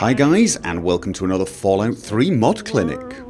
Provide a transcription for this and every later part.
Hi guys, and welcome to another Fallout 3 mod clinic.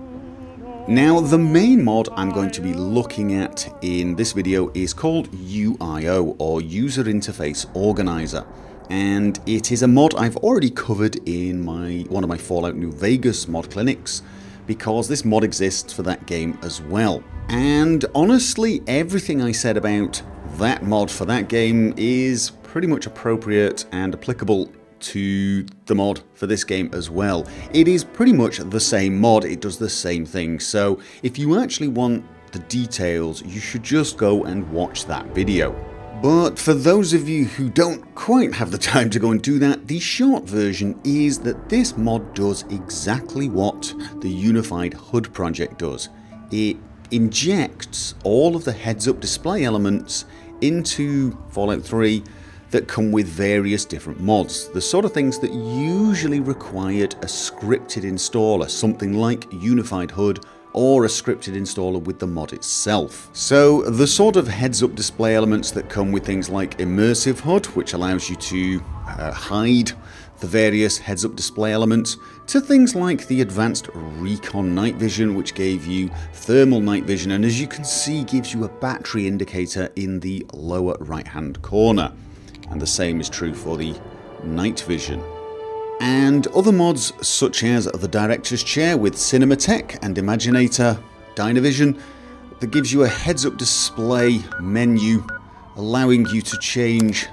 Now, the main mod I'm going to be looking at in this video is called UIO, or User Interface Organizer, and it is a mod I've already covered in one of my Fallout New Vegas mod clinics, because this mod exists for that game as well. And honestly, everything I said about that mod for that game is pretty much appropriate and applicable to the mod for this game as well. It is pretty much the same mod, it does the same thing, so if you actually want the details, you should just go and watch that video. But for those of you who don't quite have the time to go and do that, the short version is that this mod does exactly what the Unified HUD project does. It injects all of the heads-up display elements into Fallout 3 that come with various different mods, the sort of things that usually required a scripted installer, something like Unified HUD or a scripted installer with the mod itself. So the sort of heads-up display elements that come with things like Immersive HUD, which allows you to hide the various heads-up display elements, to things like the advanced Recon night vision, which gave you thermal night vision, and as you can see gives you a battery indicator in the lower right hand corner. And the same is true for the night vision. And other mods such as the Director's Chair with Cinematech and Imaginator Dynavision that gives you a heads-up display menu allowing you to change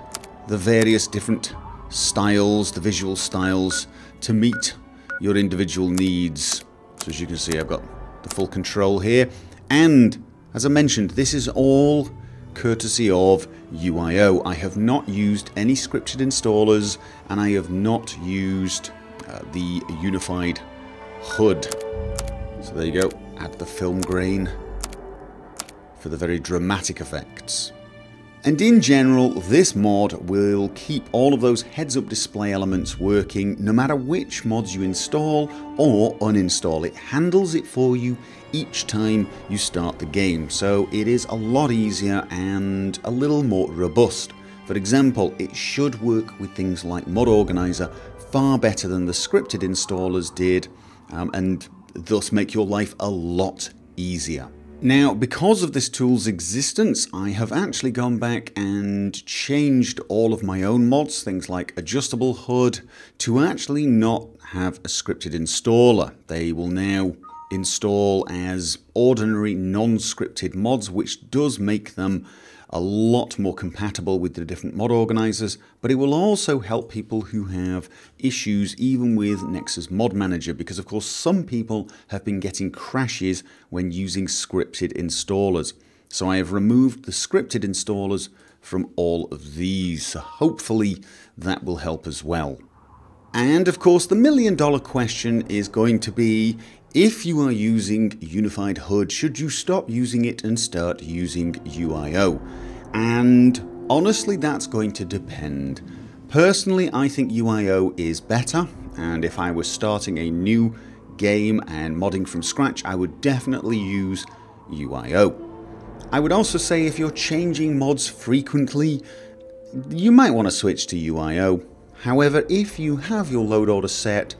the various different styles, the visual styles, to meet your individual needs. So as you can see, I've got the full control here, and as I mentioned, this is all courtesy of UIO. I have not used any scripted installers, and I have not used the Unified HUD. So there you go, add the film grain for the very dramatic effects. And in general, this mod will keep all of those heads-up display elements working no matter which mods you install or uninstall. It handles it for you each time you start the game, so it is a lot easier and a little more robust. For example, it should work with things like Mod Organizer far better than the scripted installers did, and thus make your life a lot easier. Now, because of this tool's existence, I have actually gone back and changed all of my own mods, things like Adjustable HUD, to actually not have a scripted installer. They will now install as ordinary non-scripted mods, which does make them a lot more compatible with the different mod organizers, but it will also help people who have issues even with Nexus Mod Manager, because of course some people have been getting crashes when using scripted installers. So I have removed the scripted installers from all of these, so hopefully that will help as well. And of course the million-dollar question is going to be, if you are using Unified HUD, should you stop using it and start using UIO? And honestly, that's going to depend. Personally, I think UIO is better, and if I was starting a new game and modding from scratch, I would definitely use UIO. I would also say if you're changing mods frequently, you might want to switch to UIO. However, if you have your load order set,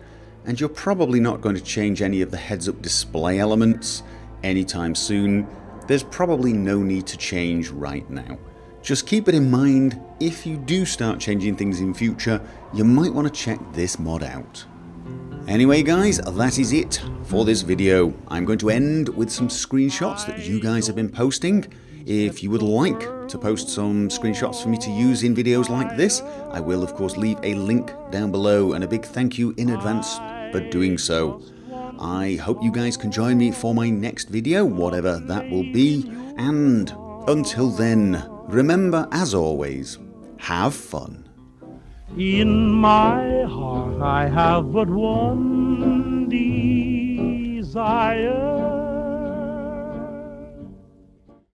and you're probably not going to change any of the heads-up display elements anytime soon, there's probably no need to change right now. Just keep it in mind, if you do start changing things in future, you might want to check this mod out. Anyway guys, that is it for this video. I'm going to end with some screenshots that you guys have been posting. If you would like to post some screenshots for me to use in videos like this, I will of course leave a link down below, and a big thank you in advance for doing so. I hope you guys can join me for my next video, whatever that will be, and until then, remember, as always, have fun. In my heart I have but one desire,